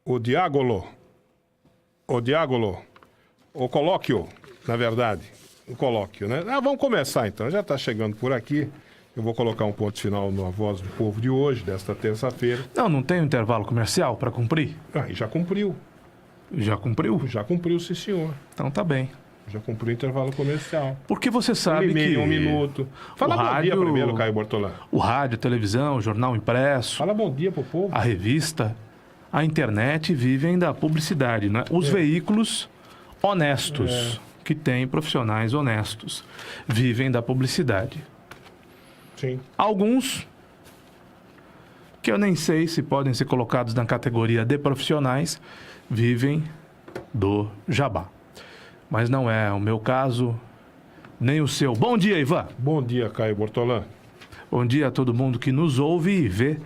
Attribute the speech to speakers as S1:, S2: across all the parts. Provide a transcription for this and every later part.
S1: o diágolo, o colóquio, na verdade, o colóquio, né? Vamos começar então, já está chegando por aqui. Eu vou colocar um ponto final na Voz do Povo de hoje, desta terça-feira.
S2: Não tem um intervalo comercial para cumprir?
S1: E já cumpriu.
S2: Já cumpriu?
S1: Já cumpriu, sim, senhor.
S2: Então tá bem.
S1: Já cumpriu o intervalo comercial.
S2: Porque você sabe que...
S1: Um minuto. Fala bom dia primeiro, Caio Bortolã.
S2: O rádio, a televisão, o jornal impresso...
S1: Fala bom dia pro povo.
S2: A revista, a internet vivem da publicidade, né? Os veículos honestos, que têm profissionais honestos, vivem da publicidade.
S1: Sim.
S2: Alguns, que eu nem sei se podem ser colocados na categoria de profissionais, vivem do jabá. Mas não é o meu caso, nem o seu. Bom dia, Ivan.
S1: Bom dia, Caio Bortolã.
S2: Bom dia a todo mundo que nos ouve e vê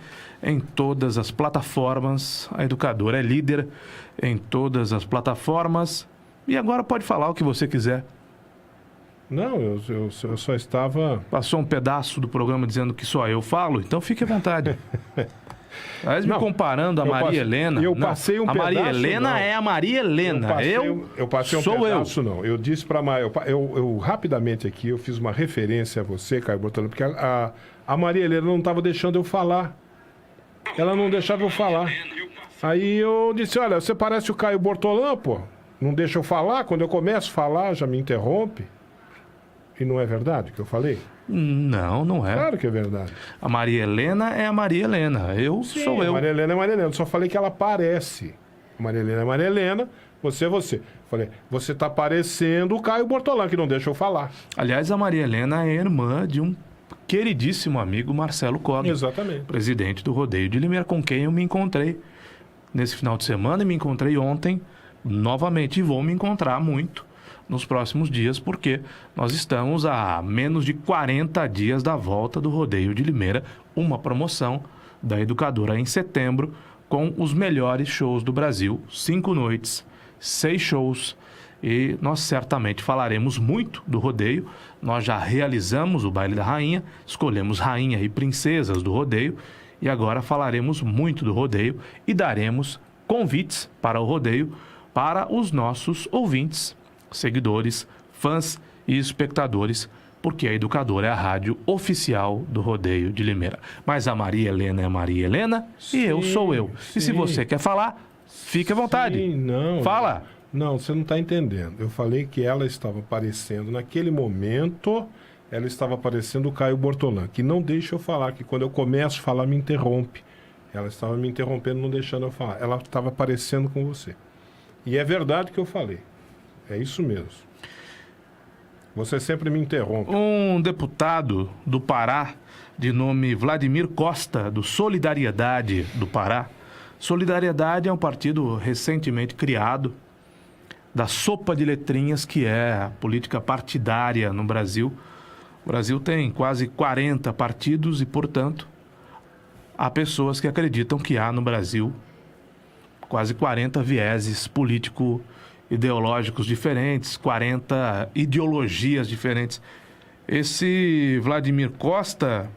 S2: em todas as plataformas. A Educadora é líder em todas as plataformas. E agora pode falar o que você quiser.
S1: Não, eu só estava...
S2: Passou um pedaço do programa dizendo que só eu falo, então fique à vontade. Mas me comparando a Maria Helena...
S1: Eu passei um pedaço...
S2: A Maria Helena é a Maria Helena.
S1: Eu passei um pedaço, não. Eu disse para eu rapidamente aqui, eu fiz uma referência a você, Caio Bortolã, porque a Maria Helena não estava deixando eu falar. Ela não deixava eu falar. Aí eu disse, olha, você parece o Caio Bortolã, pô. Não deixa eu falar. Quando eu começo a falar, já me interrompe. E não é verdade o que eu falei?
S2: Não, não é.
S1: Claro que é verdade.
S2: A Maria Helena é a Maria Helena. Sou eu.
S1: A Maria Helena é a Maria Helena. Eu só falei que ela parece. A Maria Helena é a Maria Helena, você é você. Falei, você tá parecendo o Caio Bortolã, que não deixa eu falar.
S2: Aliás, a Maria Helena é irmã de um queridíssimo amigo, Marcelo Cogni.
S1: Exatamente.
S2: Presidente do Rodeio de Limeira, com quem eu me encontrei nesse final de semana e me encontrei ontem novamente. E vou me encontrar muito nos próximos dias, porque nós estamos a menos de 40 dias da volta do Rodeio de Limeira, uma promoção da Educadora em setembro, com os melhores shows do Brasil, 5 noites, 6 shows, e nós certamente falaremos muito do rodeio. Nós já realizamos o Baile da Rainha, escolhemos rainha e princesas do rodeio, e agora falaremos muito do rodeio e daremos convites para o rodeio para os nossos ouvintes, seguidores, fãs e espectadores, porque a Educadora é a rádio oficial do Rodeio de Limeira. Mas a Maria Helena é a Maria Helena e eu sou eu.
S1: Sim.
S2: E se você quer falar, fique à vontade.
S1: Sim, não.
S2: Fala.
S1: Não, você não está entendendo. Eu falei que ela estava parecendo, naquele momento, ela estava parecendo o Caio Bortolã, que não deixa eu falar, que quando eu começo a falar me interrompe. Ela estava me interrompendo, não deixando eu falar. Ela estava parecendo com você. E é verdade que eu falei. É isso mesmo. Você sempre me interrompe.
S2: Um deputado do Pará, de nome Vladimir Costa, do Solidariedade do Pará. Solidariedade é um partido recentemente criado, da sopa de letrinhas que é a política partidária no Brasil. O Brasil tem quase 40 partidos e, portanto, há pessoas que acreditam que há no Brasil quase 40 vieses político-ideológicos diferentes, 40 ideologias diferentes. Esse Vladimir Costa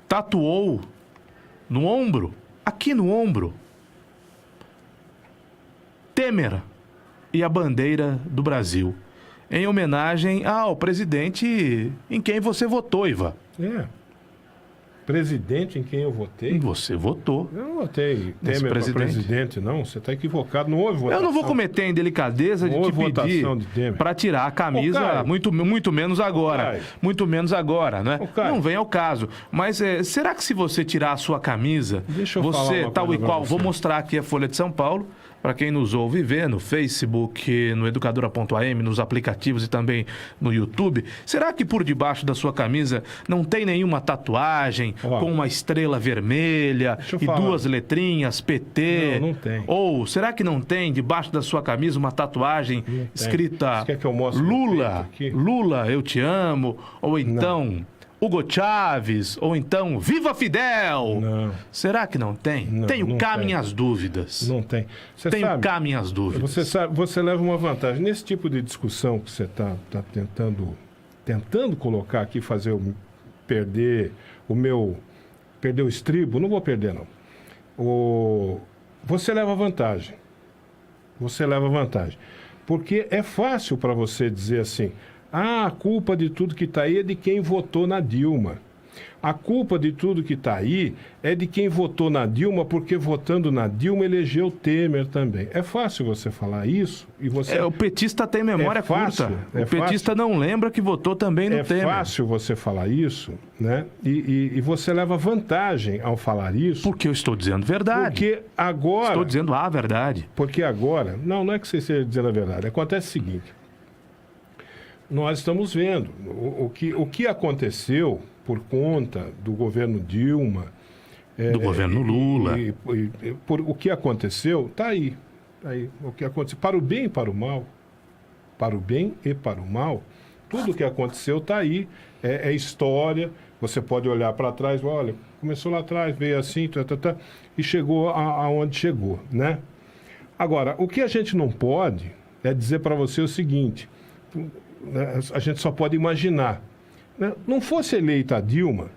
S2: tatuou no ombro, aqui no ombro, Temer e a bandeira do Brasil, em homenagem ao presidente em quem você votou, Ivan.
S1: Presidente em quem eu votei?
S2: Você votou.
S1: Eu não votei Temer para presidente, não. Você está equivocado. Não houve votação.
S2: Eu não vou cometer a indelicadeza de te pedir para tirar a camisa, muito menos agora. Muito menos agora, né? Não vem ao caso. Mas será que se você tirar a sua camisa, você, tal e qual, vou mostrar aqui a Folha de São Paulo, para quem nos ouve e vê no Facebook, no Educadora.am, nos aplicativos e também no YouTube, será que por debaixo da sua camisa não tem nenhuma tatuagem com uma estrela vermelha e duas letrinhas, PT?
S1: Não tem.
S2: Ou será que não tem debaixo da sua camisa uma tatuagem escrita Lula, Lula, eu te amo? Ou então... Hugo Chávez, ou então Viva Fidel.
S1: Não.
S2: Será que não tem? Tenho cá minhas dúvidas.
S1: Não tem.
S2: Tenho cá minhas dúvidas.
S1: Você leva uma vantagem. Nesse tipo de discussão que você está tentando colocar aqui, fazer eu perder o estribo, não vou perder, não. você leva vantagem. Você leva vantagem. Porque é fácil para você dizer assim, a culpa de tudo que está aí é de quem votou na Dilma. A culpa de tudo que está aí é de quem votou na Dilma, porque votando na Dilma elegeu Temer também. É fácil você falar isso e você...
S2: O petista tem memória curta. O petista não lembra que votou também no Temer.
S1: É fácil você falar isso, né? E você leva vantagem ao falar isso.
S2: Porque eu estou dizendo verdade.
S1: Porque agora...
S2: Estou dizendo a verdade.
S1: Porque agora... Não é que você esteja dizendo a verdade. Acontece o seguinte. Nós estamos vendo o que aconteceu por conta do governo Dilma...
S2: do governo Lula.
S1: Por o que aconteceu, está aí. Tá aí. O que aconteceu, para o bem e para o mal. Para o bem e para o mal. Tudo o que aconteceu está aí. É história. Você pode olhar para trás, olha, começou lá atrás, veio assim, e chegou aonde chegou, né? Agora, o que a gente não pode é dizer para você o seguinte, né, a gente só pode imaginar. Né? Não fosse eleita a Dilma,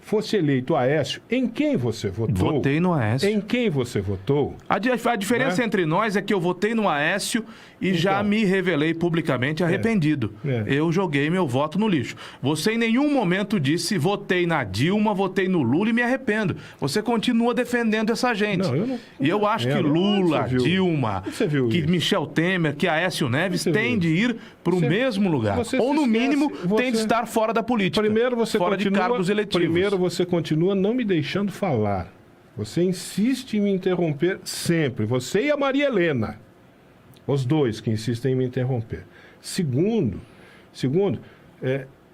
S1: fosse eleito o Aécio, em quem você votou?
S2: Votei no Aécio.
S1: Em quem você votou?
S2: A diferença entre nós é que eu votei no Aécio e já me revelei publicamente arrependido. Eu joguei meu voto no lixo. Você em nenhum momento disse votei na Dilma, votei no Lula e me arrependo. Você continua defendendo essa gente.
S1: Não, eu não,
S2: e eu acho que Lula, Dilma, que
S1: isso?
S2: Michel Temer, que Aécio Neves tem de ir para o mesmo lugar. Ou no mínimo tem de estar fora da política.
S1: Primeiro você
S2: fora de cargos eletivos.
S1: Primeiro você continua não me deixando falar. Você insiste em me interromper sempre. Você e a Maria Helena. Os dois que insistem em me interromper. Segundo,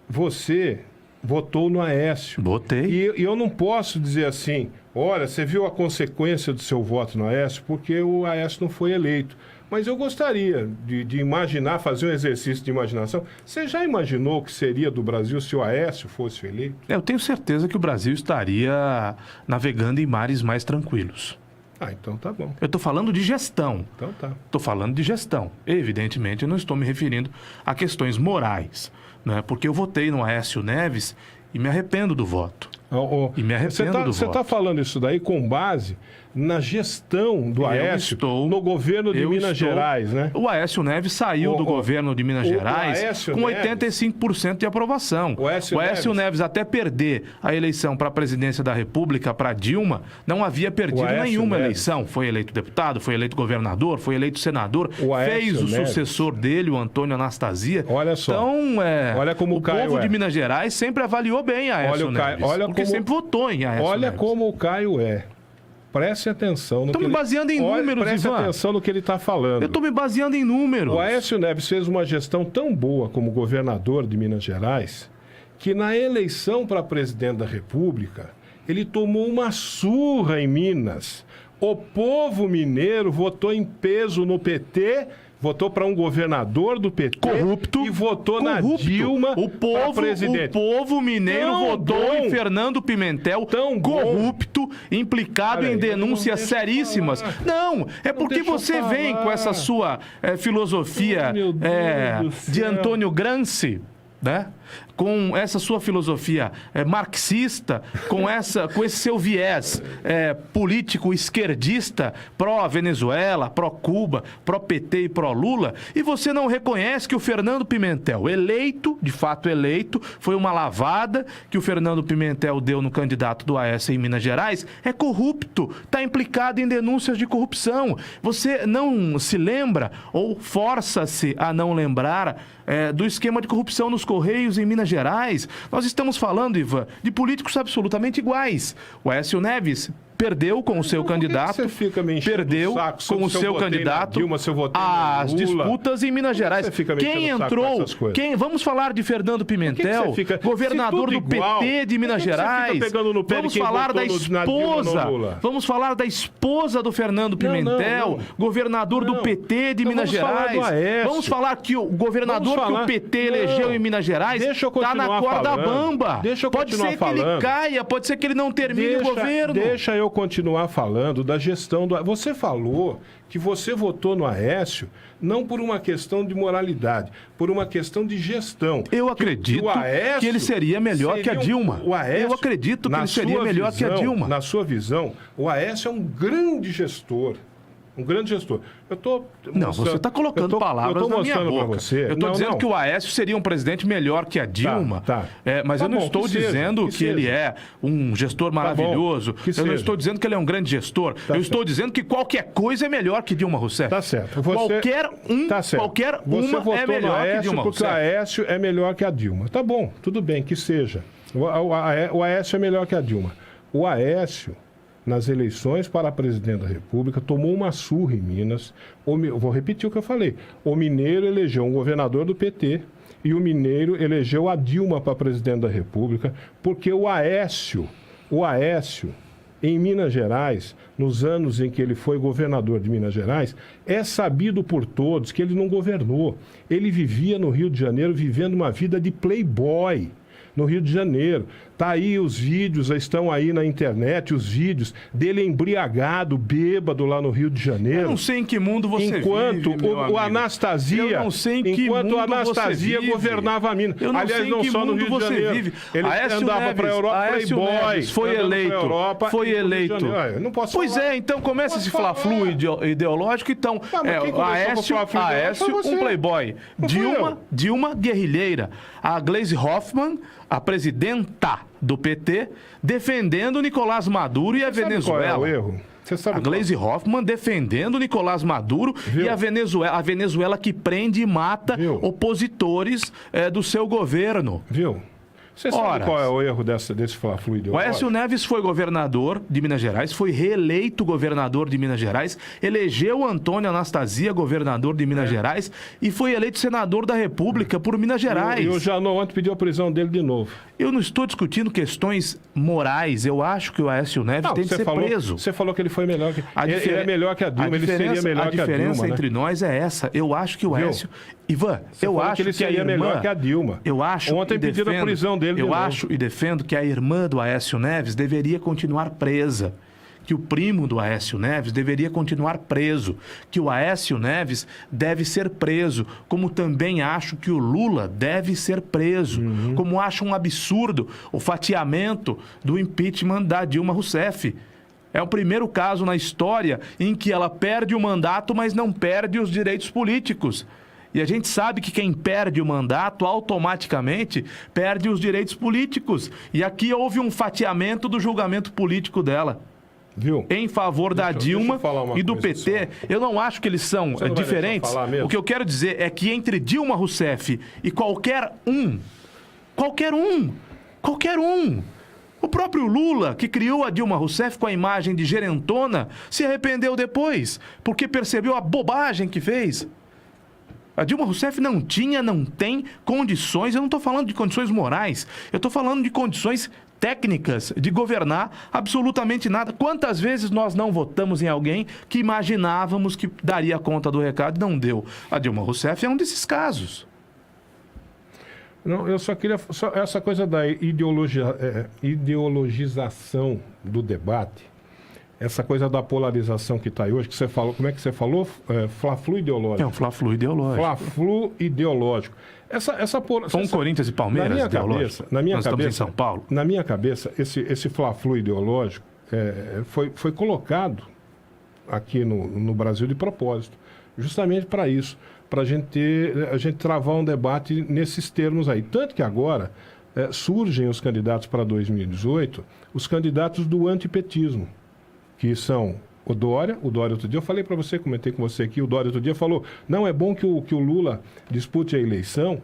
S1: você votou no Aécio.
S2: Votei.
S1: E eu não posso dizer assim, olha, você viu a consequência do seu voto no Aécio porque o Aécio não foi eleito. Mas eu gostaria de imaginar, fazer um exercício de imaginação. Você já imaginou o que seria do Brasil se o Aécio fosse eleito?
S2: Eu tenho certeza que o Brasil estaria navegando em mares mais tranquilos.
S1: Então tá bom.
S2: Eu estou falando de gestão.
S1: Então tá.
S2: Estou falando de gestão. Evidentemente, eu não estou me referindo a questões morais, né? Porque eu votei no Aécio Neves e me arrependo do voto. E me arrependo do voto.
S1: Você está falando isso daí com base na gestão do Aécio no governo de Minas Gerais, né?
S2: O Aécio Neves saiu do governo de Minas Gerais com 85% de aprovação. O Aécio Neves, até perder a eleição para a presidência da República, para Dilma, não havia perdido nenhuma eleição. Foi eleito deputado, foi eleito governador, foi eleito senador, fez o sucessor dele, o Antônio Anastasia.
S1: Olha só.
S2: Então,
S1: olha como
S2: o povo de Minas Gerais sempre avaliou bem a Aécio Neves. Porque sempre votou em Aécio Neves.
S1: Olha como o Caio é. Preste atenção no
S2: que ele... Estou me baseando em números,
S1: Preste atenção no que ele está falando.
S2: Eu estou me baseando em números.
S1: O Aécio Neves fez uma gestão tão boa como governador de Minas Gerais que na eleição para presidente da República ele tomou uma surra em Minas. O povo mineiro votou em peso no PT, votou para um governador do PT
S2: corrupto
S1: e votou na Dilma para presidente.
S2: O povo mineiro votou em Fernando Pimentel, corrupto, implicado em denúncias seríssimas. Não, é porque você vem com essa sua filosofia de Antônio Gramsci, né? Com essa sua filosofia marxista, com esse seu viés político esquerdista, pró-Venezuela, pró-Cuba, pró-PT e pró-Lula, e você não reconhece que o Fernando Pimentel, de fato eleito, foi uma lavada que o Fernando Pimentel deu no candidato do Aécio em Minas Gerais, é corrupto, está implicado em denúncias de corrupção. Você não se lembra, ou força-se a não lembrar, do esquema de corrupção nos Correios em Minas Gerais. Nós estamos falando, Ivan, de políticos absolutamente iguais. O Aécio Neves perdeu com o seu candidato, perdeu com o seu candidato as disputas em Minas Gerais. Quem entrou? Vamos falar de Fernando Pimentel, governador do PT de Minas Gerais. Vamos falar da esposa. Vamos falar da esposa do Fernando Pimentel, governador do PT de Minas Gerais. Vamos falar que o governador que o PT elegeu em Minas Gerais está na corda bamba. Pode ser que ele caia, pode ser que ele não termine o governo.
S1: Deixa eu eu continuar falando da gestão do... Você falou que você votou no Aécio não por uma questão de moralidade, por uma questão de gestão.
S2: Eu acredito que ele seria melhor que a Dilma. Eu acredito que ele seria melhor que a Dilma.
S1: Na sua visão, o Aécio é um grande gestor. Um grande gestor.
S2: Não, você está colocando palavras na minha boca. Eu estou dizendo que o Aécio seria um presidente melhor que a Dilma. Mas eu não estou dizendo que ele é um gestor maravilhoso. Eu não estou dizendo que ele é um grande gestor. Eu estou dizendo que qualquer coisa é melhor que Dilma Rousseff.
S1: Tá certo.
S2: Qualquer uma é melhor que Dilma Rousseff.
S1: Porque o Aécio é melhor que a Dilma. Tá bom, tudo bem, que seja. O Aécio é melhor que a Dilma. O Aécio, nas eleições para presidente da República, tomou uma surra em Minas. Vou repetir o que eu falei. O Mineiro elegeu um governador do PT e o Mineiro elegeu a Dilma para presidente da República, porque o Aécio, em Minas Gerais, nos anos em que ele foi governador de Minas Gerais, é sabido por todos que ele não governou. Ele vivia no Rio de Janeiro, vivendo uma vida de playboy. No Rio de Janeiro. Tá aí os vídeos, estão aí na internet, os vídeos dele embriagado, bêbado lá no Rio de Janeiro. Eu
S2: não sei em que mundo você
S1: enquanto
S2: vive,
S1: o Anastasia,
S2: eu não sei em que
S1: enquanto
S2: mundo
S1: o Anastasia governava a Minas.
S2: Aliás, não só no Rio de Janeiro. Vive.
S1: Ele andava para a Europa, playboy.
S2: Foi eleito.
S1: Eu não posso
S2: pois
S1: falar.
S2: Então começa esse fla-flu ideológico. Então, Aécio, um playboy. Dilma, guerrilheira. A Gleisi Hoffmann, a presidenta do PT, defendendo Nicolás Maduro e a Venezuela.
S1: Qual é o erro? Você sabe
S2: a Gleisi Hoffmann defendendo Nicolás Maduro e a Venezuela que prende e mata opositores do seu governo.
S1: Viu? Você sabe qual é o erro desse fla-flu ideológico?
S2: O Aécio Neves foi governador de Minas Gerais, foi reeleito governador de Minas Gerais, elegeu Antônio Anastasia governador de Minas Gerais e foi eleito senador da República por Minas Gerais.
S1: E o Janot ontem pediu a prisão dele de novo.
S2: Eu não estou discutindo questões morais. Eu acho que o Aécio Neves tem que ser preso.
S1: Você falou que ele foi melhor que... Ele é melhor que a Dilma, ele seria melhor que a Dilma.
S2: A diferença entre nós é essa. Eu acho que o Aécio... Ivan,
S1: eu acho que ele seria melhor que a Dilma.
S2: Eu acho
S1: ontem pediram a prisão dele.
S2: Eu acho e defendo que a irmã do Aécio Neves deveria continuar presa. Que o primo do Aécio Neves deveria continuar preso, que o Aécio Neves deve ser preso, como também acho que o Lula deve ser preso, como acho um absurdo o fatiamento do impeachment da Dilma Rousseff. É o primeiro caso na história em que ela perde o mandato, mas não perde os direitos políticos. E a gente sabe que quem perde o mandato automaticamente perde os direitos políticos. E aqui houve um fatiamento do julgamento político dela.
S1: Viu?
S2: Em favor da Dilma e do PT. Eu não acho que eles são diferentes. O que eu quero dizer é que entre Dilma Rousseff e qualquer um, o próprio Lula, que criou a Dilma Rousseff com a imagem de gerentona, se arrependeu depois, porque percebeu a bobagem que fez. A Dilma Rousseff não tem condições, eu não estou falando de condições morais, eu estou falando de condições técnicas de governar absolutamente nada. Quantas vezes nós não votamos em alguém que imaginávamos que daria conta do recado e não deu? A Dilma Rousseff é um desses casos.
S1: Não, eu só queria... essa coisa da ideologização do debate, essa coisa da polarização que está aí hoje, que você falou, como é que você falou? Fla-flu ideológico.
S2: É um fla-flu ideológico.
S1: Fla-flu ideológico.
S2: São Corinthians e Palmeiras
S1: na minha
S2: Nós
S1: cabeça,
S2: estamos em São Paulo.
S1: Na minha cabeça, esse fla-flu ideológico foi colocado aqui no Brasil de propósito, justamente para isso, para a gente travar um debate nesses termos aí. Tanto que agora surgem os candidatos para 2018, os candidatos do antipetismo, que são o Dória outro dia, eu falei para você, comentei com você aqui, o Dória outro dia falou, não, é bom que o Lula dispute a eleição,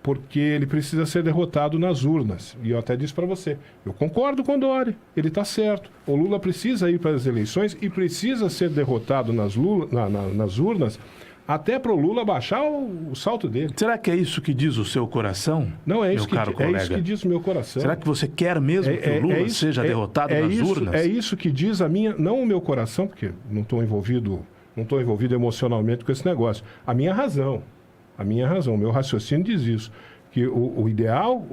S1: porque ele precisa ser derrotado nas urnas. E eu até disse para você, eu concordo com o Dória, ele está certo. O Lula precisa ir para as eleições e precisa ser derrotado nas urnas, até para o Lula baixar o salto dele.
S2: Será que é isso que diz o seu coração?
S1: Não, é isso que diz o meu coração.
S2: Será que você quer mesmo que o Lula seja derrotado nas urnas?
S1: É isso que diz não o meu coração, porque não estou envolvido emocionalmente com esse negócio. A minha razão, o meu raciocínio diz isso. que o ideal,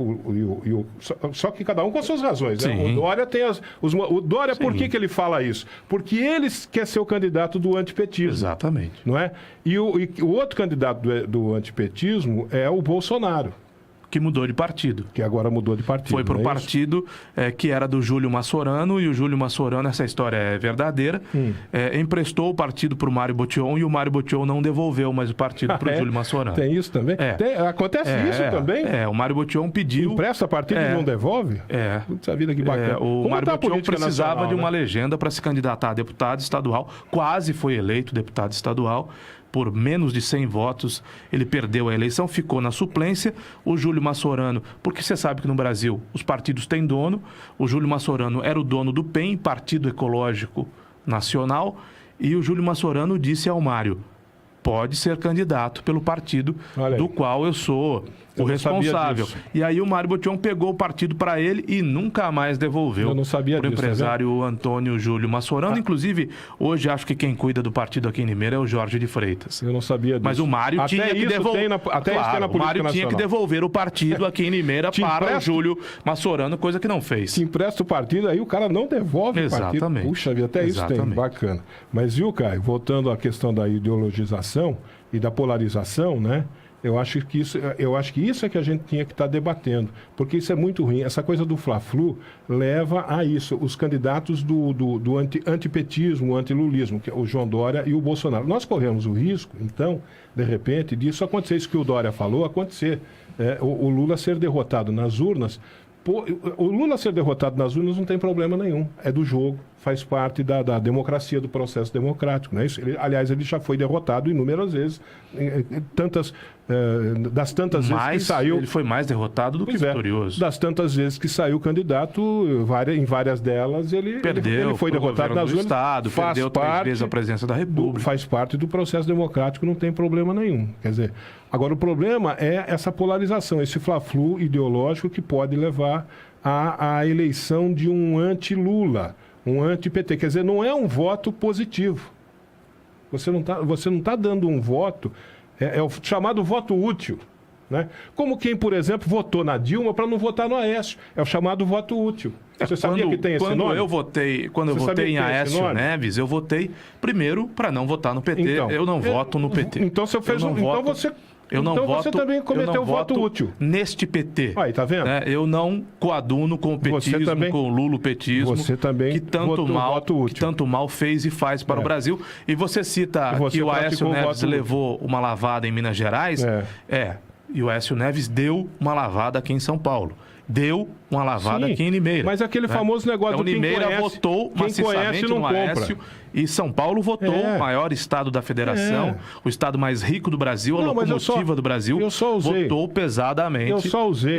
S1: só que cada um com as suas razões. Né? O Dória tem o Dória, por que ele fala isso? Porque ele quer ser o candidato do antipetismo.
S2: Exatamente.
S1: Não é? E o outro candidato do antipetismo é o Bolsonaro.
S2: Que mudou de partido.
S1: Que agora mudou de partido.
S2: Foi para o partido que era do Júlio Massorano, e o Júlio Massorano, essa história é verdadeira, emprestou o partido para o Mário Botion, e o Mário Botion não devolveu mais o partido para o Júlio Massorano.
S1: Tem isso também? Acontece isso também?
S2: O Mário Botion pediu...
S1: Empresta partido e não devolve?
S2: Putz,
S1: a vida que bacana.
S2: O Mário Botion precisava de uma legenda para se candidatar a deputado estadual, quase foi eleito deputado estadual, por menos de 100 votos, ele perdeu a eleição, ficou na suplência. O Júlio Massorano, porque você sabe que no Brasil os partidos têm dono, o Júlio Massorano era o dono do PEN, Partido Ecológico Nacional, e o Júlio Massorano disse ao Mário: pode ser candidato pelo partido do qual eu sou o responsável. E aí o Mário Botion pegou o partido para ele e nunca mais devolveu.
S1: Eu não sabia disso.
S2: O empresário Antônio Júlio Massorano. Inclusive, hoje acho que quem cuida do partido aqui em Limeira é o Jorge de Freitas.
S1: Eu não sabia disso.
S2: Mas o Mário tinha que devolver. O Mário tinha que devolver o partido aqui em Limeira para o Júlio Massorano, coisa que não fez.
S1: Se empresta o partido, aí o cara não devolve o partido.
S2: Exatamente.
S1: Puxa vida, até isso tem. Bacana. Mas viu, Caio, voltando à questão da ideologização e da polarização, né? Eu acho que isso é que a gente tinha que estar debatendo, porque isso é muito ruim. Essa coisa do Fla-Flu leva a isso, os candidatos do antipetismo, antilulismo, que é o João Dória e o Bolsonaro. Nós corremos o risco, então, de repente, disso acontecer, isso que o Dória falou, acontecer. O Lula ser derrotado nas urnas. O Lula ser derrotado nas urnas não tem problema nenhum, é do jogo, faz parte da democracia, do processo democrático. Né? Aliás, ele já foi derrotado inúmeras vezes, das tantas vezes que saiu...
S2: Ele foi mais derrotado do que vitorioso.
S1: Das tantas vezes que saiu candidato, em várias delas ele foi derrotado nas urnas.
S2: Estado, perdeu 3 vezes a presidência da República.
S1: Faz parte do processo democrático, não tem problema nenhum. Quer dizer, agora o problema é essa polarização, esse fla-flu ideológico que pode levar à eleição de um anti-Lula, um anti-PT. Quer dizer, não é um voto positivo. Você não tá dando um voto, é o chamado voto útil. Né? Como quem, por exemplo, votou na Dilma para não votar no Aécio. É o chamado voto útil. Você sabia que tem esse nome?
S2: Quando eu votei em Aécio Neves, eu votei primeiro para não votar no PT. Então, eu não voto no PT.
S1: Então você fez você também cometeu o voto útil.
S2: Neste PT.
S1: Aí, tá vendo?
S2: Eu não coaduno com o petismo, com o lulopetismo,
S1: você também
S2: que tanto mal fez e faz para o Brasil. E você cita que o Aécio Neves levou uma lavada em Minas Gerais. E o Aécio Neves deu uma lavada aqui em São Paulo. Deu uma lavada aqui em Limeira.
S1: Mas aquele famoso negócio
S2: do Limeira votou maciçamente no Aécio e São Paulo votou o maior estado da federação, o estado mais rico do Brasil, a locomotiva do Brasil, votou pesadamente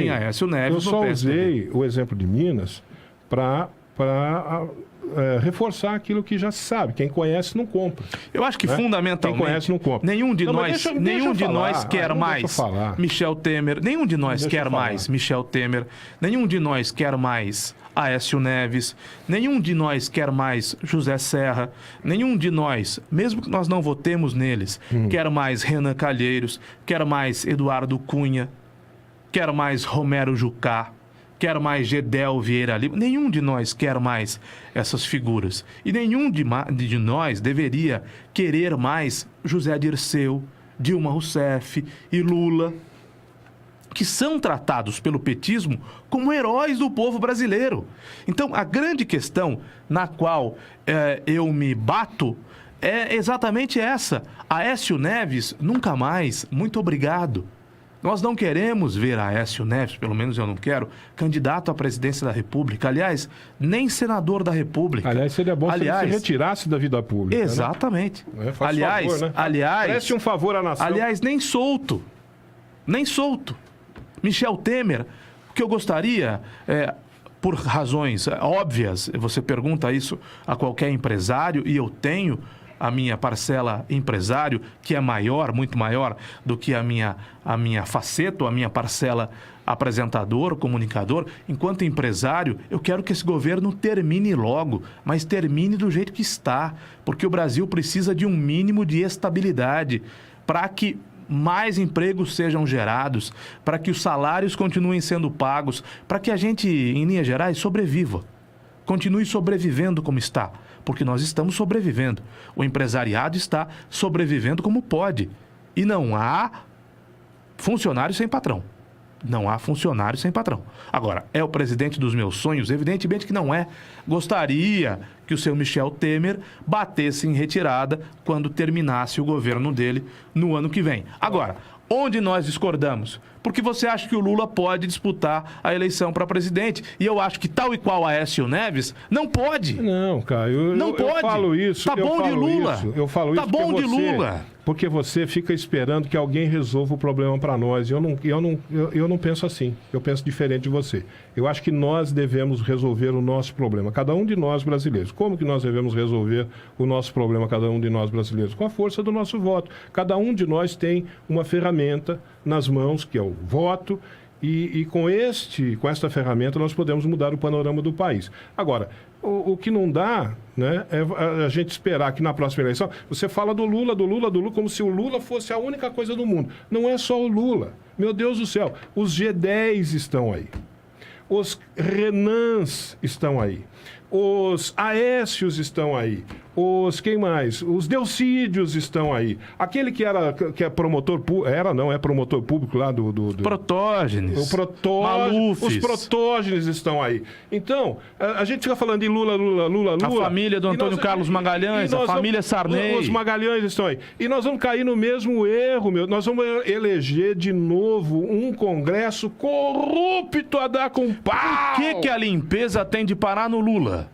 S2: em Aécio Neves.
S1: Eu só usei o exemplo de Minas para reforçar aquilo que já se sabe. Quem conhece não compra.
S2: Eu acho que fundamentalmente
S1: quem conhece não compra.
S2: Nenhum de nós quer mais Michel Temer, nenhum de nós quer mais Michel Temer, nenhum de nós quer mais Aécio Neves, nenhum de nós quer mais José Serra, nenhum de nós, mesmo que nós não votemos neles, quer mais Renan Calheiros, quer mais Eduardo Cunha, quer mais Romero Jucá, quer mais Gedel Vieira Lima. Nenhum de nós quer mais essas figuras. E nenhum de nós deveria querer mais José Dirceu, Dilma Rousseff e Lula, que são tratados pelo petismo como heróis do povo brasileiro. Então, a grande questão na qual eu me bato é exatamente essa. Aécio Neves, nunca mais, muito obrigado. Nós não queremos ver Aécio Neves, pelo menos eu não quero, candidato à presidência da República. Aliás, nem senador da República.
S1: Aliás, seria bom se ele se retirasse da vida pública.
S2: Exatamente.
S1: Né? Preste um favor à nação.
S2: Aliás, nem solto. Michel Temer, o que eu gostaria, por razões óbvias, você pergunta isso a qualquer empresário, e eu tenho a minha parcela empresário, que é maior, muito maior do que a minha faceta, a minha parcela apresentador, comunicador. Enquanto empresário, eu quero que esse governo termine logo, mas termine do jeito que está, porque o Brasil precisa de um mínimo de estabilidade para que mais empregos sejam gerados, para que os salários continuem sendo pagos, para que a gente, em linhas gerais, sobreviva. Continue sobrevivendo como está, porque nós estamos sobrevivendo. O empresariado está sobrevivendo como pode. E não há funcionário sem patrão. Não há funcionário sem patrão. Agora, é o presidente dos meus sonhos? Evidentemente que não é. Gostaria que o seu Michel Temer batesse em retirada quando terminasse o governo dele no ano que vem. Agora, onde nós discordamos? Porque você acha que o Lula pode disputar a eleição para presidente. E eu acho que, tal e qual Aécio Neves, não pode.
S1: Não, Caio,
S2: não pode.
S1: Eu falo isso.
S2: Tá bom de Lula.
S1: Eu falo isso.
S2: Tá bom de Lula.
S1: Porque você fica esperando que alguém resolva o problema para nós. Eu não penso assim. Eu penso diferente de você. Eu acho que nós devemos resolver o nosso problema. Cada um de nós brasileiros. Como que nós devemos resolver o nosso problema, cada um de nós brasileiros? Com a força do nosso voto. Cada um de nós tem uma ferramenta nas mãos, que é o voto, e com esta ferramenta nós podemos mudar o panorama do país. Agora, o que não dá, né, é a gente esperar que na próxima eleição, você fala do Lula, como se o Lula fosse a única coisa do mundo. Não é só o Lula. Meu Deus do céu, os G10 estão aí. Os Renans estão aí. Os Aécios estão aí. Quem mais? Os Delcídios estão aí. Aquele que é promotor é promotor público lá do
S2: Protógenes.
S1: O Protógenes. Os Protógenes estão aí. Então, a gente fica falando de Lula.
S2: A família do Antônio Carlos Magalhães, a família Sarney.
S1: Os Magalhães estão aí. E nós vamos cair no mesmo erro, nós vamos eleger de novo um Congresso corrupto a dar com pau.
S2: Por que a limpeza tem de parar no Lula?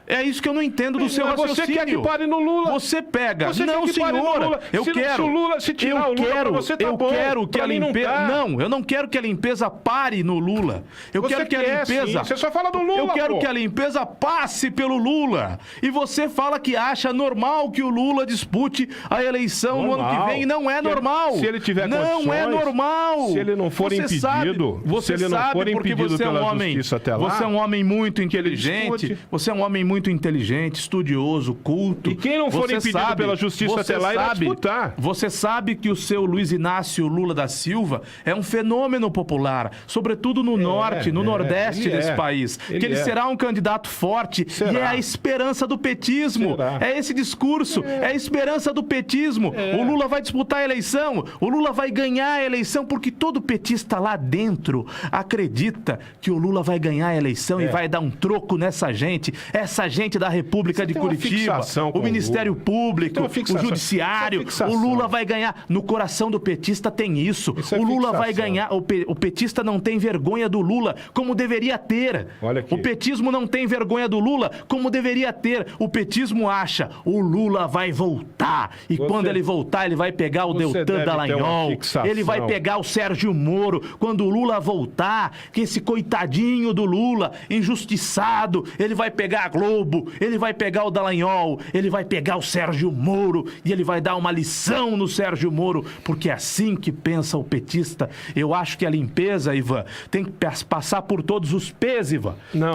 S2: É isso que eu não entendo do seu raciocínio.
S1: Você quer que pare no Lula?
S2: Você pega.
S1: Você
S2: não,
S1: quer que
S2: senhora.
S1: Pare no Lula?
S2: Eu quero.
S1: Se o Lula se tirar o Lula pra você, tá bom.
S2: Eu quero que a limpeza... Não, eu não quero que a limpeza pare no Lula. Eu quero que a limpeza...
S1: Sim. Você só fala do Lula,
S2: Eu quero que a limpeza passe pelo Lula. E você fala que acha normal que o Lula dispute a eleição no ano que vem. E não é normal.
S1: Se ele tiver condições...
S2: Não é normal.
S1: Se ele não for impedido...
S2: Você sabe porque você é um homem... Você é um homem muito inteligente. Você é um homem muito inteligente, estudioso, culto.
S1: E quem não for impedido pela justiça até lá, irá disputar.
S2: Você sabe que o seu Luiz Inácio Lula da Silva é um fenômeno popular, sobretudo no norte, no nordeste desse país. Ele será um candidato forte e é a esperança do petismo. É esse discurso, é a esperança do petismo. O Lula vai disputar a eleição, o Lula vai ganhar a eleição, porque todo petista lá dentro acredita que o Lula vai ganhar a eleição e vai dar um troco nessa gente, essa gente da República de Curitiba, o Ministério Público, o Judiciário. O Lula vai ganhar. No coração do petista tem isso. O Lula vai ganhar. O petista não tem vergonha do Lula, como deveria ter. O petismo não tem vergonha do Lula, como deveria ter. O petismo acha, o Lula vai voltar. E quando ele voltar, ele vai pegar o Deltan Dallagnol, ele vai pegar o Sérgio Moro. Quando o Lula voltar, que esse coitadinho do Lula, injustiçado, ele vai pegar a Globo, ele vai pegar o Dallagnol, ele vai pegar o Sérgio Moro e ele vai dar uma lição no Sérgio Moro, porque é assim que pensa o petista. Eu acho que a limpeza, Ivan, tem que passar por todos os P's, Ivan.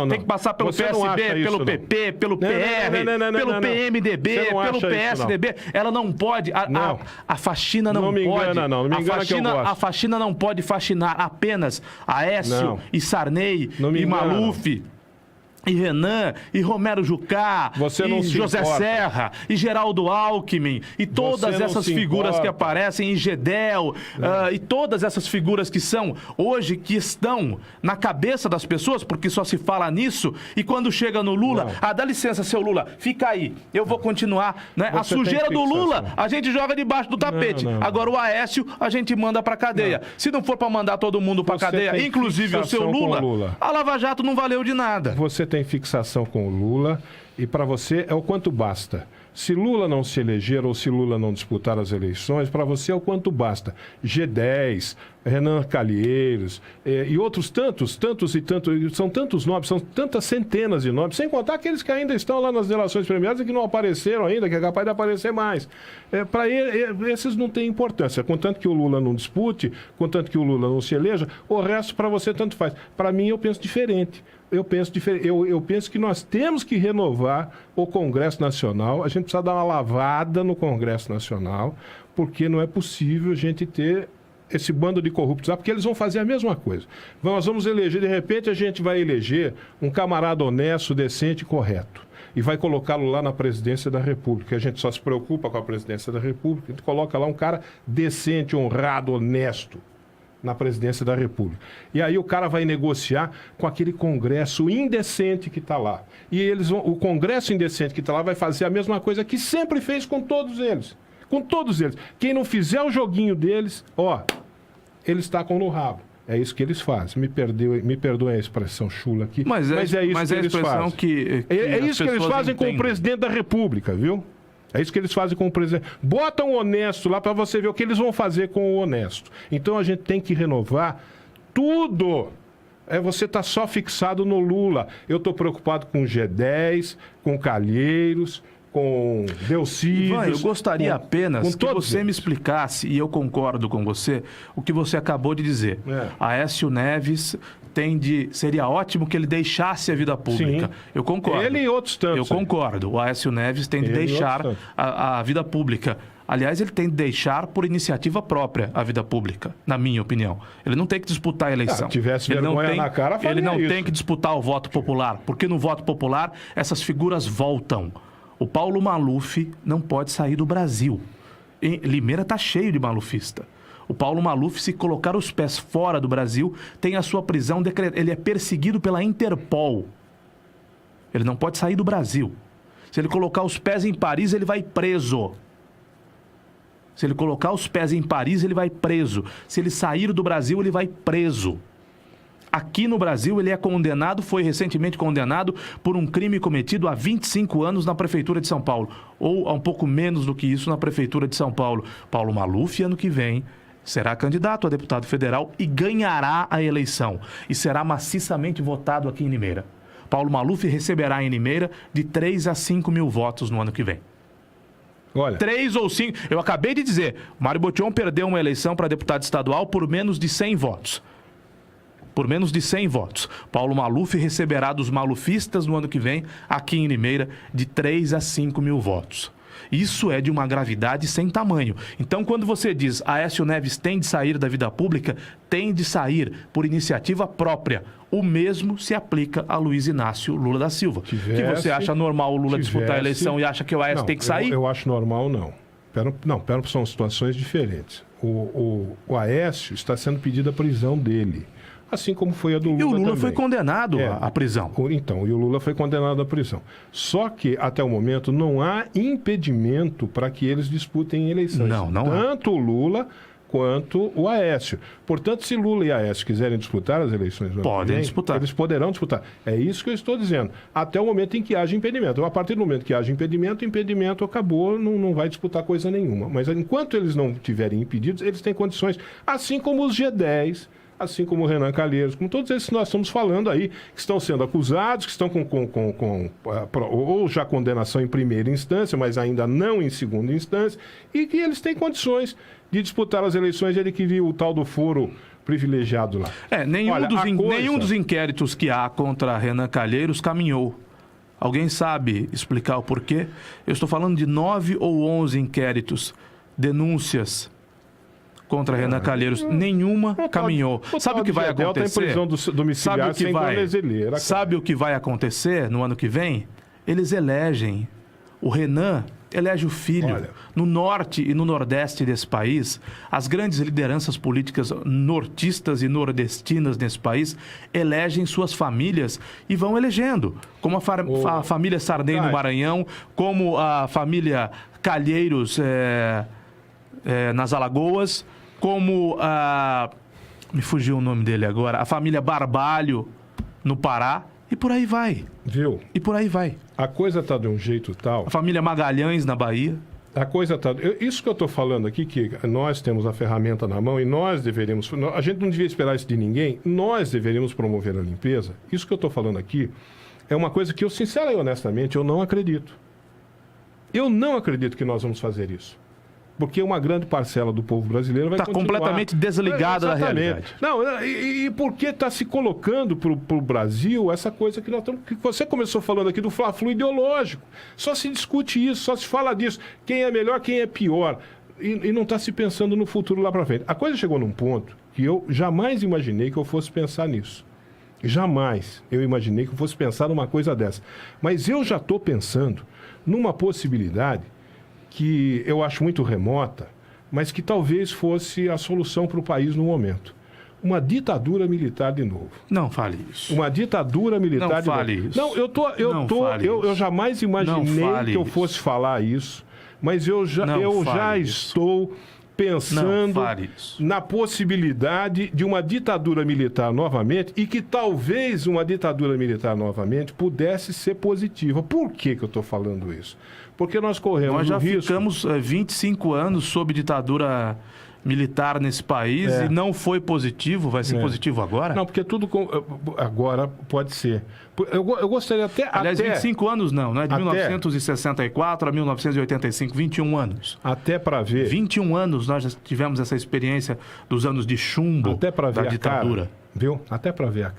S2: Tem que passar pelo PSB, pelo PP, pelo PR, pelo PMDB, pelo PSDB. Ela não pode... A faxina não pode...
S1: Não me engana que eu gosto.
S2: A faxina não pode faxinar apenas Aécio e Sarney e Maluf... e Renan, e Romero Jucá, e José Serra, e Geraldo Alckmin, e todas essas figuras que aparecem, e Gedel, e todas essas figuras que são, hoje, que estão na cabeça das pessoas, porque só se fala nisso, e quando chega no Lula, dá licença, seu Lula, fica aí, eu vou continuar, né? A sujeira do Lula, a gente joga debaixo do tapete. Agora o Aécio, a gente manda pra cadeia. Se não for pra mandar todo mundo pra cadeia, inclusive o seu Lula, a Lava Jato não valeu de nada.
S1: Você tem fixação com o Lula e para você é o quanto basta. Se Lula não se eleger ou se Lula não disputar as eleições, para você é o quanto basta. G10, Renan Calheiros e outros tantos, são tantos nomes, são tantas centenas de nomes, sem contar aqueles que ainda estão lá nas delações premiadas e que não apareceram ainda, que é capaz de aparecer mais. Para esses não tem importância. Contanto que o Lula não dispute, contanto que o Lula não se eleja, o resto para você tanto faz. Para mim eu penso diferente. eu penso diferente. Eu penso que nós temos que renovar o Congresso Nacional. A gente precisa dar uma lavada no Congresso Nacional, porque não é possível a gente ter esse bando de corruptos lá, porque eles vão fazer a mesma coisa. Nós vamos eleger, de repente a gente vai eleger um camarada honesto, decente e correto. E vai colocá-lo lá na presidência da República. A gente só se preocupa com a presidência da República, a gente coloca lá um cara decente, honrado, honesto na presidência da República. E aí o cara vai negociar com aquele Congresso indecente que está lá. E o Congresso indecente que está lá vai fazer a mesma coisa que sempre fez com todos eles. Com todos eles. Quem não fizer o joguinho deles, eles tacam no rabo. É isso que eles fazem. Me perdoem a expressão chula aqui, mas é isso que eles fazem. É isso que eles fazem com o presidente da República, viu? É isso que eles fazem com o presidente. Bota um honesto lá para você ver o que eles vão fazer com o honesto. Então a gente tem que renovar tudo. Você está só fixado no Lula. Eu estou preocupado com o G10, com Calheiros, com Delcídios.
S2: Ivan, eu gostaria apenas que você me explicasse, e eu concordo com você, o que você acabou de dizer. Aécio Neves seria ótimo que ele deixasse a vida pública. Sim. Eu concordo.
S1: Ele e outros tantos.
S2: Eu concordo. O Aécio Neves tem de deixar a vida pública. Aliás, ele tem de deixar por iniciativa própria a vida pública, na minha opinião. Ele não tem que disputar a eleição.
S1: Se tivesse vergonha na cara, faria
S2: Ele não
S1: isso.
S2: tem que disputar o voto popular, porque no voto popular essas figuras voltam. O Paulo Maluf não pode sair do Brasil. Limeira está cheio de malufista. O Paulo Maluf, se colocar os pés fora do Brasil, tem a sua prisão decretada. Ele é perseguido pela Interpol. Ele não pode sair do Brasil. Se ele colocar os pés em Paris, ele vai preso. Se ele colocar os pés em Paris, ele vai preso. Se ele sair do Brasil, ele vai preso. Aqui no Brasil, ele é condenado, foi recentemente condenado por um crime cometido há 25 anos na Prefeitura de São Paulo. Ou há um pouco menos do que isso na Prefeitura de São Paulo. Paulo Maluf, ano que vem, será candidato a deputado federal e ganhará a eleição. E será maciçamente votado aqui em Limeira. Paulo Maluf receberá em Limeira de 3 a 5 mil votos no ano que vem.
S1: Olha.
S2: 3 ou 5. Eu acabei de dizer, Mário Botion perdeu uma eleição para deputado estadual por menos de 100 votos. Por menos de 100 votos. Paulo Maluf receberá dos malufistas no ano que vem, aqui em Limeira, de 3 a 5 mil votos. Isso é de uma gravidade sem tamanho. Então, quando você diz Aécio Neves tem de sair da vida pública, tem de sair por iniciativa própria. O mesmo se aplica a Luiz Inácio Lula da Silva. Que você acha normal o Lula disputar a eleição e acha que o Aécio tem que sair?
S1: Eu acho normal, não. São situações diferentes. O Aécio está sendo pedida a prisão dele. Assim como foi a do Lula.
S2: E o Lula
S1: também
S2: foi condenado à prisão.
S1: Então, e o Lula foi condenado à prisão. Só que, até o momento, não há impedimento para que eles disputem eleições.
S2: Não
S1: Tanto o Lula quanto o Aécio. Portanto, se Lula e Aécio quiserem disputar as eleições no ano que vem,
S2: disputar.
S1: Eles poderão disputar. É isso que eu estou dizendo. Até o momento em que haja impedimento. A partir do momento que haja impedimento, o impedimento acabou, não vai disputar coisa nenhuma. Mas enquanto eles não tiverem impedidos, eles têm condições, assim como os G10, assim como o Renan Calheiros, como todos esses que nós estamos falando aí, que estão sendo acusados, que estão ou já condenação em primeira instância, mas ainda não em segunda instância, e que eles têm condições de disputar as eleições e adquirir o tal do foro privilegiado lá.
S2: Nenhum dos inquéritos que há contra Renan Calheiros caminhou. Alguém sabe explicar o porquê? Eu estou falando de 9 ou 11 inquéritos, denúncias contra Renan Calheiros, nenhuma caminhou. Sabe o que vai acontecer? Sabe o que vai acontecer no ano que vem? Eles elegem. O Renan elege o filho. No norte e no nordeste desse país, as grandes lideranças políticas nortistas e nordestinas nesse país elegem suas famílias e vão elegendo. Como a família Sarney no Maranhão, como a família Calheiros nas Alagoas, como me fugiu o nome dele agora, a família Barbalho no Pará, e por aí vai.
S1: Viu?
S2: E por aí vai.
S1: A coisa tá de um jeito tal...
S2: A família Magalhães na Bahia.
S1: A coisa tá... Isso que eu tô falando aqui, que nós temos a ferramenta na mão e nós deveríamos... A gente não devia esperar isso de ninguém, nós deveríamos promover a limpeza. Isso que eu tô falando aqui é uma coisa que eu, sincera e honestamente, eu não acredito. Eu não acredito que nós vamos fazer isso. Porque uma grande parcela do povo brasileiro vai continuar...
S2: Está completamente desligada da realidade.
S1: Não, e porque está se colocando para o Brasil essa coisa que nós estamos... Que você começou falando aqui do Fla-Flu ideológico. Só se discute isso, só se fala disso. Quem é melhor, quem é pior. E não está se pensando no futuro lá para frente. A coisa chegou num ponto que eu jamais imaginei que eu fosse pensar nisso. Jamais eu imaginei que eu fosse pensar numa coisa dessa. Mas eu já estou pensando numa possibilidade que eu acho muito remota, mas que talvez fosse a solução para o país no momento. Uma ditadura militar de novo.
S2: Não fale isso.
S1: Uma ditadura militar
S2: não
S1: de novo.
S2: Fale isso.
S1: Não, eu jamais imaginei que eu fosse falar isso, mas eu já estou pensando na possibilidade de uma ditadura militar novamente e que talvez uma ditadura militar novamente pudesse ser positiva. Por que eu estou falando isso? Porque nós corremos
S2: Nós já
S1: o risco...
S2: ficamos 25 anos sob ditadura militar nesse país e não foi positivo. Vai ser positivo agora?
S1: Não, porque tudo... Agora pode ser. Eu gostaria até...
S2: Aliás, 25 anos não é de 1964 a 1985, 21 anos.
S1: Até para ver...
S2: 21 anos nós já tivemos essa experiência dos anos de chumbo
S1: até para ver
S2: da ditadura.
S1: Cara, viu? Até para ver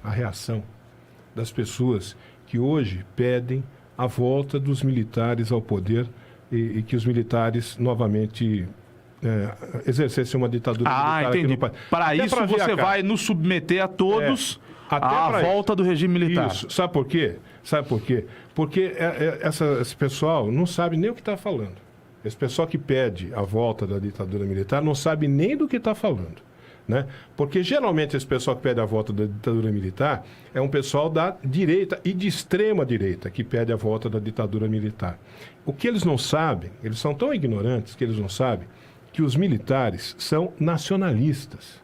S1: a reação das pessoas que hoje pedem a volta dos militares ao poder e que os militares novamente exercessem uma ditadura militar
S2: entendi.
S1: Aqui no país.
S2: Para isso você vai nos submeter a todos à volta do regime militar.
S1: Isso. Sabe por quê? Porque esse pessoal não sabe nem o que está falando. Esse pessoal que pede a volta da ditadura militar não sabe nem do que está falando. Né? Porque geralmente esse pessoal que pede a volta da ditadura militar é um pessoal da direita e de extrema direita que pede a volta da ditadura militar. O que eles não sabem, eles são tão ignorantes que eles não sabem que os militares são nacionalistas.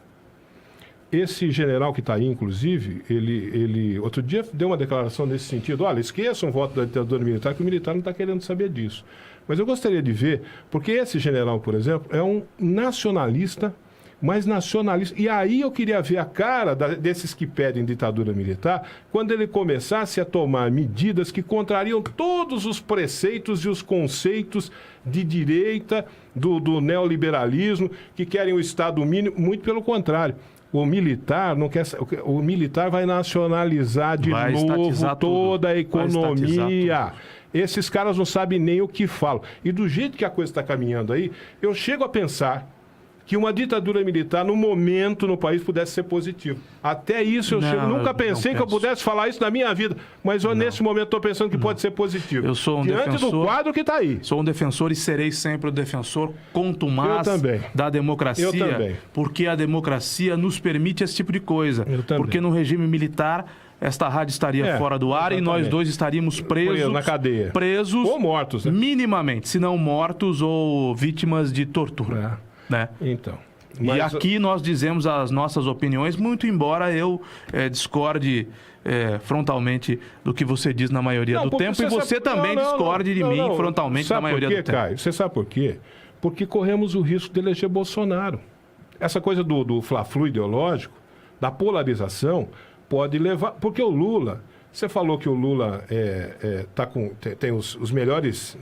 S1: Esse general que está aí, inclusive, ele outro dia deu uma declaração nesse sentido: olha, esqueçam o voto da ditadura militar, que o militar não está querendo saber disso. Mas eu gostaria de ver, porque esse general, por exemplo, é um nacionalista, mas nacionalista. E aí eu queria ver a cara desses que pedem ditadura militar quando ele começasse a tomar medidas que contrariam todos os preceitos e os conceitos de direita, do neoliberalismo, que querem o Estado mínimo. Muito pelo contrário. O militar não quer. O militar vai nacionalizar de novo toda a economia. Esses caras não sabem nem o que falam. E do jeito que a coisa está caminhando aí, eu chego a pensar que uma ditadura militar, no momento, no país, pudesse ser positivo. Até isso nunca pensei que eu pudesse falar isso na minha vida, mas eu, nesse momento, estou pensando que pode ser positivo.
S2: Eu sou
S1: diante do quadro que está aí.
S2: Sou um defensor e serei sempre o defensor contumaz da democracia.
S1: Eu também.
S2: Porque a democracia nos permite esse tipo de coisa.
S1: Eu também.
S2: Porque no regime militar, esta rádio estaria fora do ar, exatamente, e nós dois estaríamos presos
S1: na cadeia.
S2: Presos
S1: ou mortos, né?
S2: Minimamente, se não mortos ou vítimas de tortura. Né?
S1: Então,
S2: e aqui nós dizemos as nossas opiniões, muito embora eu discorde frontalmente do que você diz na maioria do tempo, e você também discorde de mim frontalmente na maioria do tempo.
S1: Caio? Você sabe por quê? Porque corremos o risco de eleger Bolsonaro. Essa coisa do Fla-Flu ideológico, da polarização, pode levar... Porque o Lula... Você falou que o Lula tem os melhores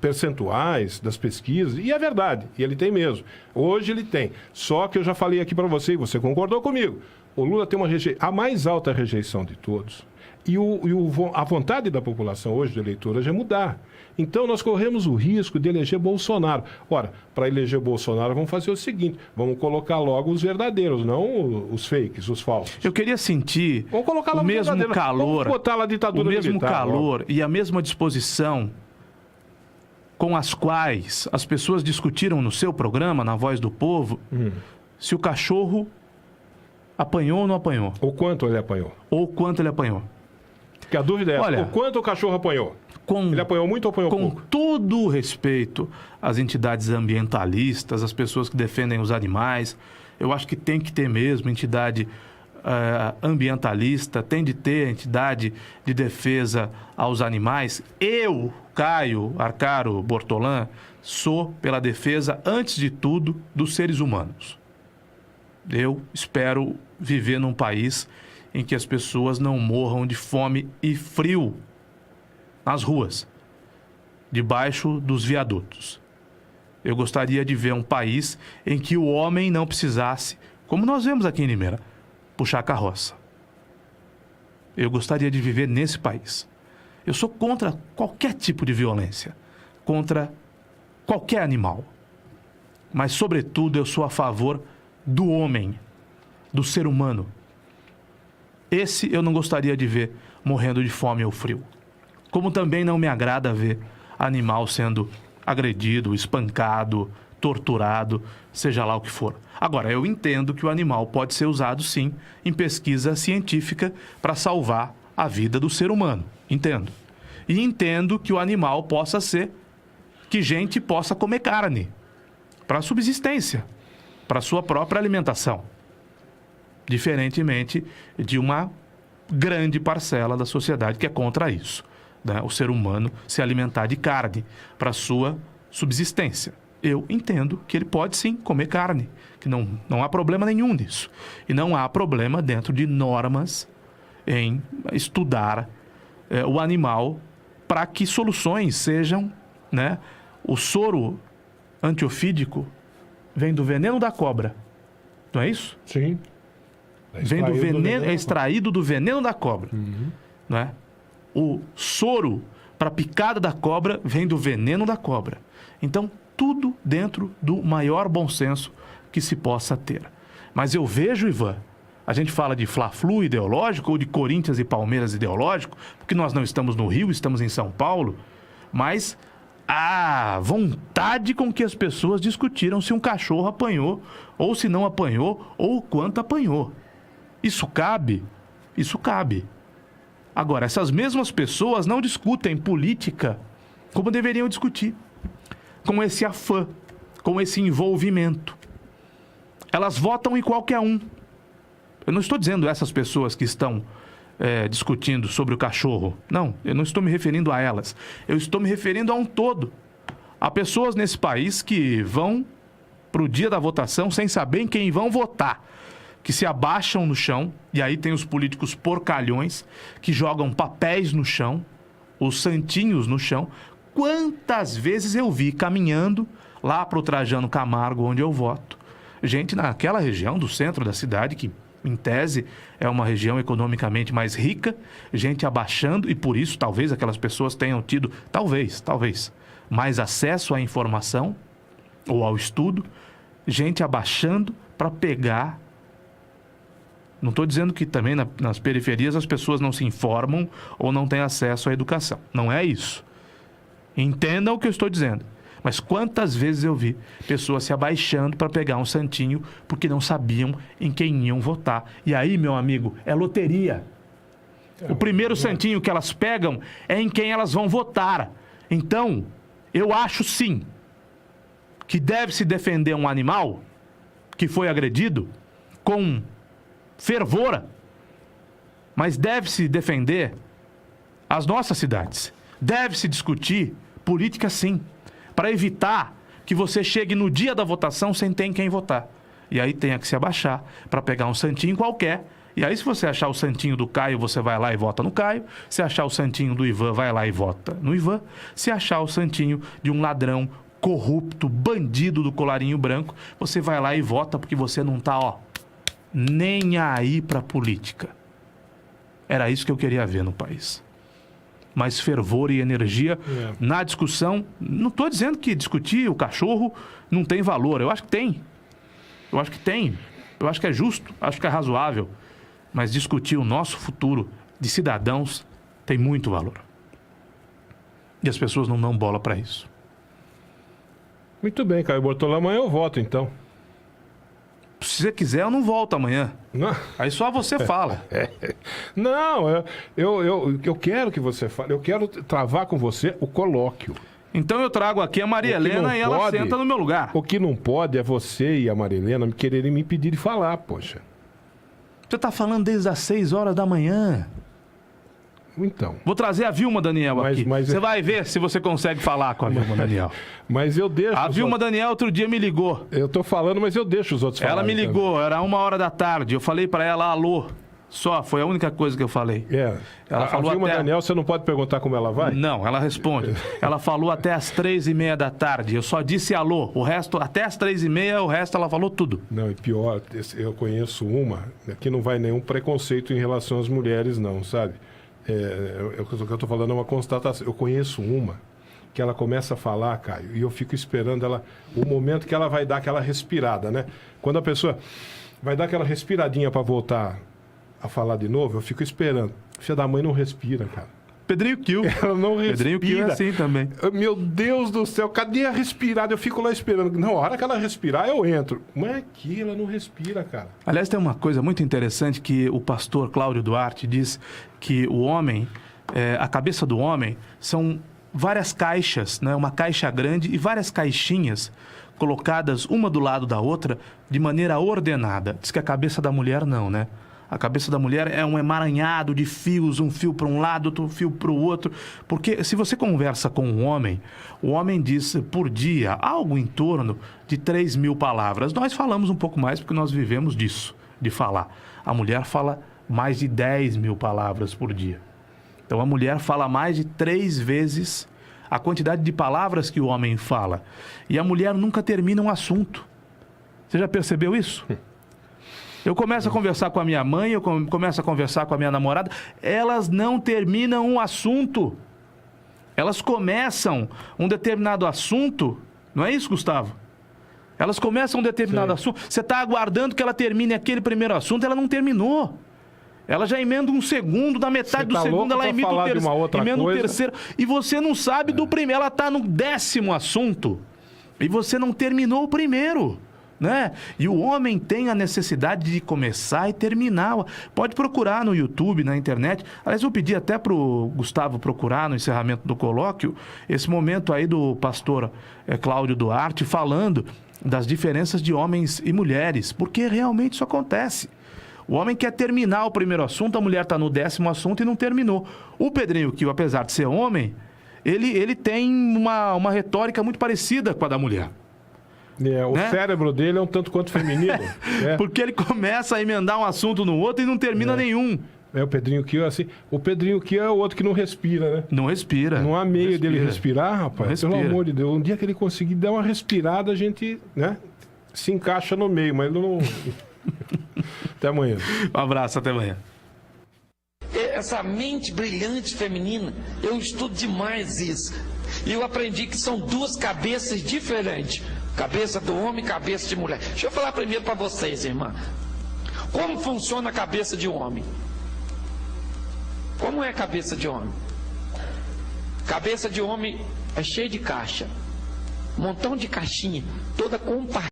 S1: percentuais das pesquisas, e é verdade, e ele tem mesmo. Hoje ele tem. Só que eu já falei aqui para você, e você concordou comigo. O Lula tem a mais alta rejeição de todos. E a vontade da população hoje, do eleitor, hoje é mudar. Então, nós corremos o risco de eleger Bolsonaro. Ora, para eleger Bolsonaro, vamos fazer o seguinte: vamos colocar logo os verdadeiros, não os fakes, os falsos.
S2: Eu queria sentir
S1: o
S2: mesmo calor,
S1: vamos botar lá a ditadura militar,
S2: o mesmo calor e a mesma disposição com as quais as pessoas discutiram no seu programa, na Voz do Povo, se o cachorro apanhou ou não apanhou.
S1: Ou quanto ele apanhou.
S2: Porque
S1: a dúvida é, o quanto o cachorro apanhou? Ele apanhou muito ou apanhou pouco?
S2: Com todo o respeito às entidades ambientalistas, às pessoas que defendem os animais, eu acho que tem que ter mesmo entidade ambientalista, tem de ter entidade de defesa aos animais. Eu, Caio Arcaro Bortolã, sou pela defesa, antes de tudo, dos seres humanos. Eu espero viver num país em que as pessoas não morram de fome e frio nas ruas, debaixo dos viadutos. Eu gostaria de ver um país em que o homem não precisasse, como nós vemos aqui em Limeira, puxar a carroça. Eu gostaria de viver nesse país. Eu sou contra qualquer tipo de violência, contra qualquer animal. Mas, sobretudo, eu sou a favor do homem, do ser humano. Esse eu não gostaria de ver morrendo de fome ou frio. Como também não me agrada ver animal sendo agredido, espancado, torturado, seja lá o que for. Agora, eu entendo que o animal pode ser usado, sim, em pesquisa científica para salvar a vida do ser humano. Entendo. E entendo que o animal possa ser, que gente possa comer carne para subsistência, para sua própria alimentação. Diferentemente de uma grande parcela da sociedade que é contra isso, né? O ser humano se alimentar de carne para sua subsistência. Eu entendo que ele pode sim comer carne, que não há problema nenhum nisso. E não há problema dentro de normas em estudar o animal para que soluções sejam, né? O soro antiofídico vem do veneno da cobra, não é isso?
S1: Sim.
S2: Vem do veneno, é extraído do veneno da cobra. Né? O soro para picada da cobra vem do veneno da cobra. Então, tudo dentro do maior bom senso que se possa ter. Mas eu vejo, Ivan, a gente fala de Fla-Flu ideológico ou de Corinthians e Palmeiras ideológico, porque nós não estamos no Rio, estamos em São Paulo, mas a vontade com que as pessoas discutiram se um cachorro apanhou, ou se não apanhou, ou o quanto apanhou. Isso cabe? Isso cabe. Agora, essas mesmas pessoas não discutem política como deveriam discutir. Com esse afã, com esse envolvimento. Elas votam em qualquer um. Eu não estou dizendo essas pessoas que estão discutindo sobre o cachorro. Não, eu não estou me referindo a elas. Eu estou me referindo a um todo. Há pessoas nesse país que vão para o dia da votação sem saber em quem vão votar. Que se abaixam no chão, e aí tem os políticos porcalhões que jogam papéis no chão, os santinhos no chão. Quantas vezes eu vi caminhando lá para o Trajano Camargo, onde eu voto, gente naquela região do centro da cidade, que em tese é uma região economicamente mais rica, gente abaixando, e por isso talvez aquelas pessoas tenham tido, talvez, mais acesso à informação ou ao estudo, gente abaixando para pegar. Não estou dizendo que também nas periferias as pessoas não se informam ou não têm acesso à educação. Não é isso. Entendam o que eu estou dizendo. Mas quantas vezes eu vi pessoas se abaixando para pegar um santinho porque não sabiam em quem iam votar. E aí, meu amigo, é loteria. O primeiro santinho que elas pegam é em quem elas vão votar. Então, eu acho sim que deve-se defender um animal que foi agredido com fervor, mas deve-se defender as nossas cidades. Deve-se discutir política, sim, para evitar que você chegue no dia da votação sem ter em quem votar. E aí tenha que se abaixar para pegar um santinho qualquer. E aí, se você achar o santinho do Caio, você vai lá e vota no Caio. Se achar o santinho do Ivan, vai lá e vota no Ivan. Se achar o santinho de um ladrão corrupto, bandido do colarinho branco, você vai lá e vota porque você não está, nem aí para política. Era isso que eu queria ver no país. Mais fervor e energia na discussão. Não estou dizendo que discutir o cachorro não tem valor. Eu acho que tem. Eu acho que tem. Eu acho que é justo. Acho que é razoável. Mas discutir o nosso futuro de cidadãos tem muito valor. E as pessoas não dão bola para isso.
S1: Muito bem, Caio Bortolão. Amanhã eu voto, então.
S2: Se você quiser, eu não volto amanhã.
S1: Não.
S2: Aí só você fala.
S1: Não, eu quero que você fale. Eu quero travar com você o colóquio.
S2: Então eu trago aqui a Maria Helena e ela senta no meu lugar.
S1: O que não pode é você e a Maria Helena quererem me impedir de falar, poxa.
S2: Você tá falando desde as 6 horas da manhã.
S1: Então.
S2: Vou trazer a Vilma Daniel aqui. Você vai ver se você consegue falar com a Vilma Daniel.
S1: Mas eu deixo...
S2: A Vilma Daniel outro dia me ligou.
S1: Eu tô falando, mas eu deixo os outros falarem.
S2: Ela me ligou, era 1h da tarde. Eu falei pra ela, alô. Só, foi a única coisa que eu falei. Ela falou
S1: a Vilma
S2: até...
S1: Daniel, você não pode perguntar como ela vai?
S2: Não, ela responde. Ela falou até às 3h30 da tarde. Eu só disse alô. O resto, até às 3h30, o resto ela falou tudo.
S1: Não, e pior, eu conheço uma, aqui não vai nenhum preconceito em relação às mulheres, não, sabe? O que eu estou falando é uma constatação. Eu conheço uma que ela começa a falar, Caio, e eu fico esperando ela, o momento que ela vai dar aquela respirada, né? Quando a pessoa vai dar aquela respiradinha para voltar a falar de novo, eu fico esperando. Filha da mãe não respira, cara.
S2: Pedrinho Kiel.
S1: Ela não respira.
S2: Pedrinho Kiel é assim também.
S1: Meu Deus do céu, cadê a respirada? Eu fico lá esperando. Na hora que ela respirar, eu entro. Mas aqui ela não respira, cara.
S2: Aliás, tem uma coisa muito interessante que o pastor Cláudio Duarte diz, que o homem, a cabeça do homem são várias caixas, né? Uma caixa grande e várias caixinhas colocadas uma do lado da outra de maneira ordenada. Diz que a cabeça da mulher não, né? A cabeça da mulher é um emaranhado de fios, um fio para um lado, outro fio para o outro. Porque se você conversa com um homem, o homem diz por dia algo em torno de 3.000 palavras. Nós falamos um pouco mais porque nós vivemos disso, de falar. A mulher fala mais de 10.000 palavras por dia. Então a mulher fala mais de 3 vezes a quantidade de palavras que o homem fala. E a mulher nunca termina um assunto. Você já percebeu isso? Eu começo a conversar com a minha mãe, eu começo a conversar com a minha namorada, elas não terminam um assunto. Elas começam um determinado assunto, não é isso, Gustavo? Elas começam um determinado assunto, você está aguardando que ela termine aquele primeiro assunto, ela não terminou. Ela já emenda um segundo, na metade do segundo ela emenda o terceiro. E você não sabe do primeiro, ela está no 10º assunto. E você não terminou o primeiro. Né? E o homem tem a necessidade de começar e terminar. Pode procurar no YouTube, na internet. Aliás, eu pedi até para o Gustavo procurar no encerramento do colóquio esse momento aí do pastor Cláudio Duarte falando das diferenças de homens e mulheres, porque realmente isso acontece. O homem quer terminar o primeiro assunto, a mulher está no 10º assunto e não terminou. O Pedrinho Kiel, apesar de ser homem, ele tem uma retórica muito parecida com a da mulher.
S1: O cérebro dele é um tanto quanto feminino.
S2: Porque ele começa a emendar um assunto no outro e não termina nenhum.
S1: O Pedrinho Kiel é assim. O Pedrinho Kiel é o outro que não respira, né?
S2: Não respira.
S1: Não há meio dele respirar, rapaz. Pelo amor de Deus. Um dia que ele conseguir dar uma respirada, a gente, né, se encaixa no meio, mas não... Até amanhã.
S2: Um abraço, até amanhã.
S3: Essa mente brilhante feminina, eu estudo demais isso. E eu aprendi que são 2 cabeças diferentes. Cabeça do homem e cabeça de mulher. Deixa eu falar primeiro para vocês, irmã. Como funciona a cabeça de um homem? Como é a cabeça de homem? Cabeça de homem é cheia de caixa. Um montão de caixinha, toda compartilhada.